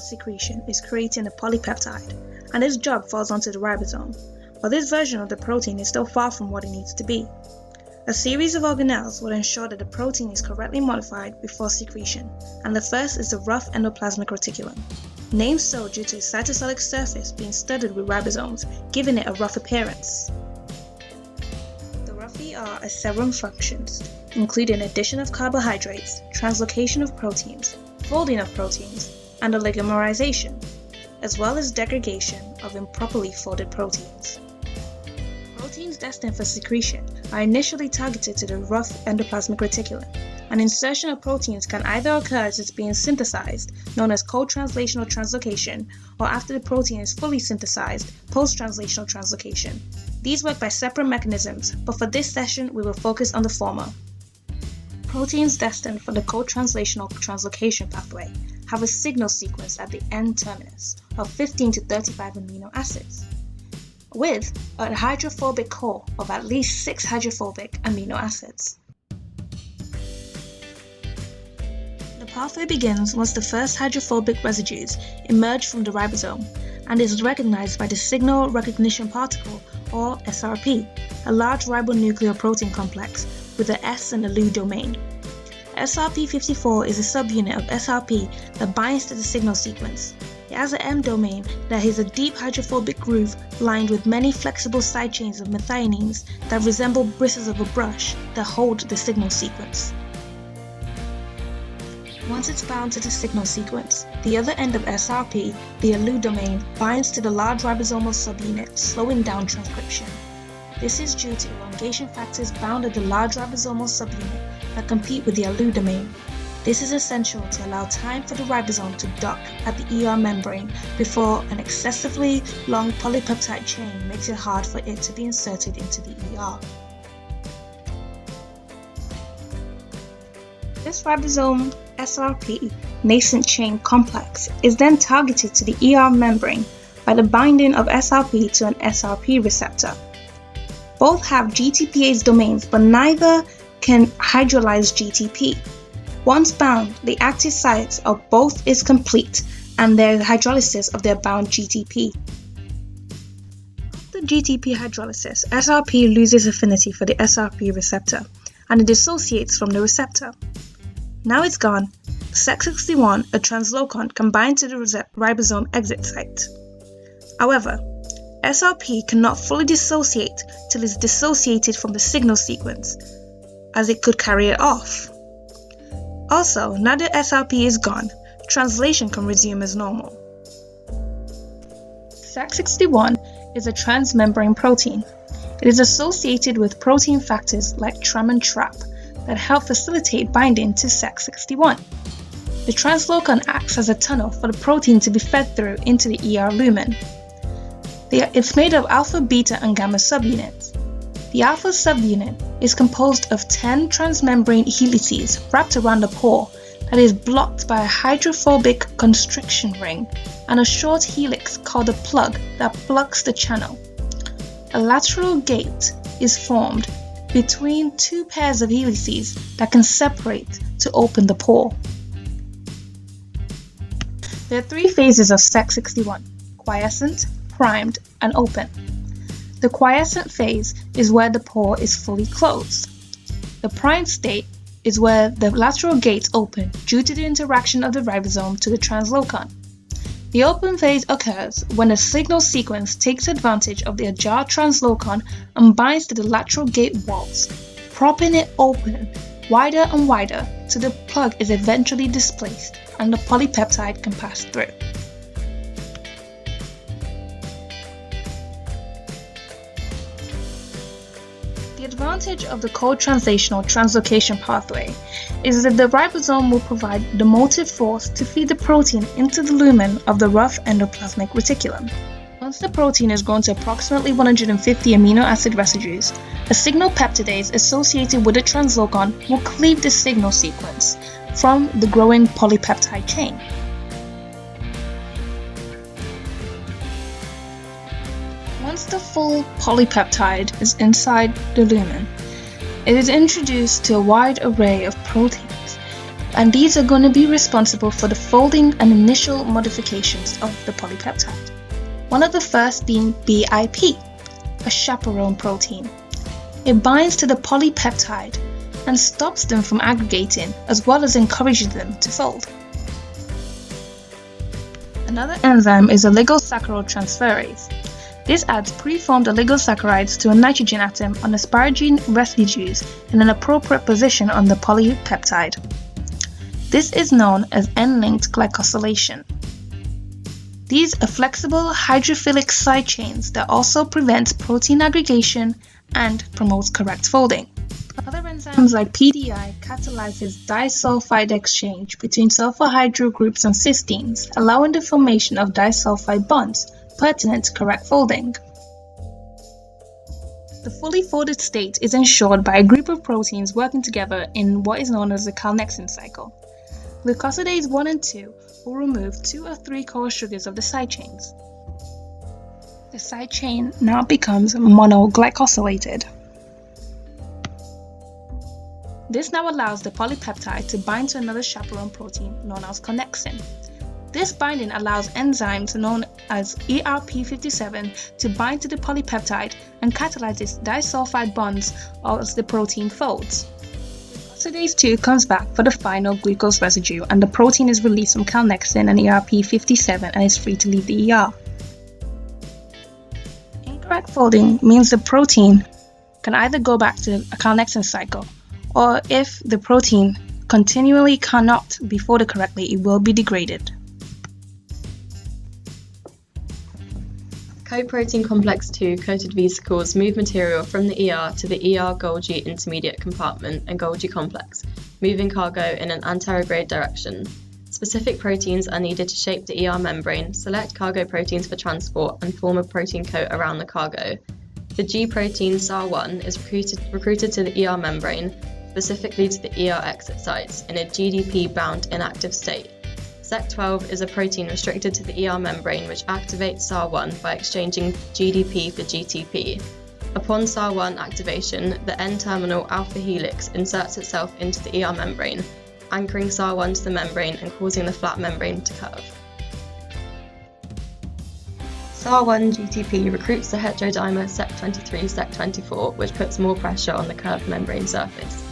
secretion is creating a polypeptide, and its job falls onto the ribosome, but this version of the protein is still far from what it needs to be. A series of organelles will ensure that the protein is correctly modified before secretion, and the first is the rough endoplasmic reticulum, named so due to its cytosolic surface being studded with ribosomes, giving it a rough appearance. The roughy are as several functions, including addition of carbohydrates, translocation of proteins, folding of proteins, and oligomerization, as well as degradation of improperly folded proteins. Proteins destined for secretion are initially targeted to the rough endoplasmic reticulum, and insertion of proteins can either occur as it's being synthesized, known as co-translational translocation, or after the protein is fully synthesized, post-translational translocation. These work by separate mechanisms, but for this session we will focus on the former. Proteins destined for the co-translational translocation pathway have a signal sequence at the end terminus of 15 to 35 amino acids, with a hydrophobic core of at least 6 hydrophobic amino acids. The pathway begins once the first hydrophobic residues emerge from the ribosome and is recognized by the signal recognition particle, or SRP, a large ribonucleoprotein complex with the S and the LU domain. SRP54 is a subunit of SRP that binds to the signal sequence. It has an M domain that is a deep hydrophobic groove lined with many flexible side chains of methionines that resemble bristles of a brush that hold the signal sequence. Once it's bound to the signal sequence, the other end of SRP, the LU domain, binds to the large ribosomal subunit, slowing down transcription. This is due to elongation factors bound at the large ribosomal subunit that compete with the LU domain. This is essential to allow time for the ribosome to dock at the ER membrane before an excessively long polypeptide chain makes it hard for it to be inserted into the ER. This ribosome SRP nascent chain complex is then targeted to the ER membrane by the binding of SRP to an SRP receptor. Both have GTPase domains, but neither can hydrolyze GTP. Once bound, the active site of both is complete, and there is hydrolysis of their bound GTP. After GTP hydrolysis, SRP loses affinity for the SRP receptor, and it dissociates from the receptor. Now it's gone, Sec61, a translocon, can bind to the ribosome exit site. However, SRP cannot fully dissociate till it's dissociated from the signal sequence, as it could carry it off. Also, now that SRP is gone, translation can resume as normal. Sec61 is a transmembrane protein. It is associated with protein factors like TRAM and TRAP that help facilitate binding to Sec61. The translocon acts as a tunnel for the protein to be fed through into the ER lumen. It's made of alpha, beta, and gamma subunits. The alpha subunit is composed of 10 transmembrane helices wrapped around a pore that is blocked by a hydrophobic constriction ring and a short helix called a plug that plugs the channel. A lateral gate is formed between 2 pairs of helices that can separate to open the pore. There are 3 phases of Sec61: quiescent, primed, and open. The quiescent phase is where the pore is fully closed. The primed state is where the lateral gates open due to the interaction of the ribosome to the translocon. The open phase occurs when a signal sequence takes advantage of the ajar translocon and binds to the lateral gate walls, propping it open wider and wider till the plug is eventually displaced and the polypeptide can pass through. The advantage of the co-translational translocation pathway is that the ribosome will provide the motive force to feed the protein into the lumen of the rough endoplasmic reticulum. Once the protein is grown to approximately 150 amino acid residues, a signal peptidase associated with the translocon will cleave the signal sequence from the growing polypeptide chain. Once the full polypeptide is inside the lumen, it is introduced to a wide array of proteins and these are going to be responsible for the folding and initial modifications of the polypeptide. One of the first being BIP, a chaperone protein. It binds to the polypeptide and stops them from aggregating, as well as encourages them to fold. Another enzyme is oligosaccharide-transferase. This adds preformed oligosaccharides to a nitrogen atom on asparagine residues in an appropriate position on the polypeptide. This is known as N-linked glycosylation. These are flexible hydrophilic side chains that also prevent protein aggregation and promotes correct folding. Other enzymes like PDI catalyzes disulfide exchange between sulfur hydro groups and cysteines, allowing the formation of disulfide bonds pertinent to correct folding. The fully folded state is ensured by a group of proteins working together in what is known as the Calnexin cycle. Glucosidase 1 and 2 will remove 2 or 3 core sugars of the side chains. The side chain now becomes monoglycosylated. This now allows the polypeptide to bind to another chaperone protein known as connexin. This binding allows enzymes known as ERP57 to bind to the polypeptide and catalyzes disulfide bonds as the protein folds. Glucosidase 2 comes back for the final glucose residue, and the protein is released from calnexin and ERP57 and is free to leave the ER. Incorrect folding means the protein can either go back to a calnexin cycle, or if the protein continually cannot be folded correctly, it will be degraded. Coprotein complex 2 coated vesicles move material from the ER to the ER-Golgi intermediate compartment and Golgi complex, moving cargo in an anterograde direction. Specific proteins are needed to shape the ER membrane, select cargo proteins for transport, and form a protein coat around the cargo. The G protein SAR1 is recruited to the ER membrane, specifically to the ER exit sites, in a GDP-bound inactive state. Sec12 is a protein restricted to the ER membrane which activates SAR1 by exchanging GDP for GTP. Upon SAR1 activation, the N-terminal alpha helix inserts itself into the ER membrane, anchoring SAR1 to the membrane and causing the flat membrane to curve. SAR1 GTP recruits the heterodimer Sec23-Sec24, which puts more pressure on the curved membrane surface.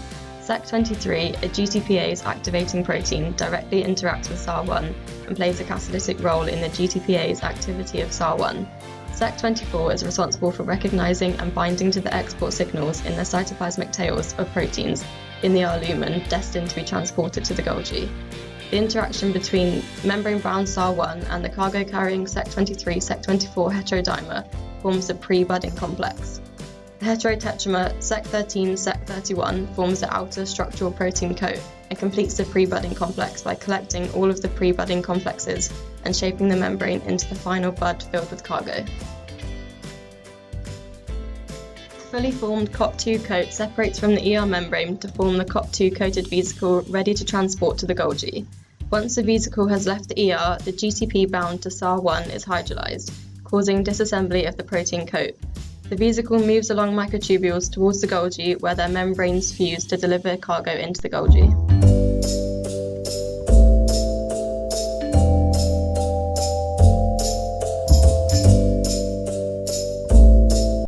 Sec23, a GTPase activating protein, directly interacts with SAR1 and plays a catalytic role in the GTPase activity of SAR1. Sec24 is responsible for recognizing and binding to the export signals in the cytoplasmic tails of proteins in the R lumen destined to be transported to the Golgi. The interaction between membrane-bound SAR1 and the cargo-carrying Sec23-Sec24 heterodimer forms the pre-budding complex. The heterotetramer Sec13-Sec31 forms the outer structural protein coat and completes the pre-budding complex by collecting all of the pre-budding complexes and shaping the membrane into the final bud filled with cargo. The fully formed COP2 coat separates from the ER membrane to form the COP2 coated vesicle ready to transport to the Golgi. Once the vesicle has left the ER, the GTP bound to SAR1 is hydrolyzed, causing disassembly of the protein coat. The vesicle moves along microtubules towards the Golgi, where their membranes fuse to deliver cargo into the Golgi.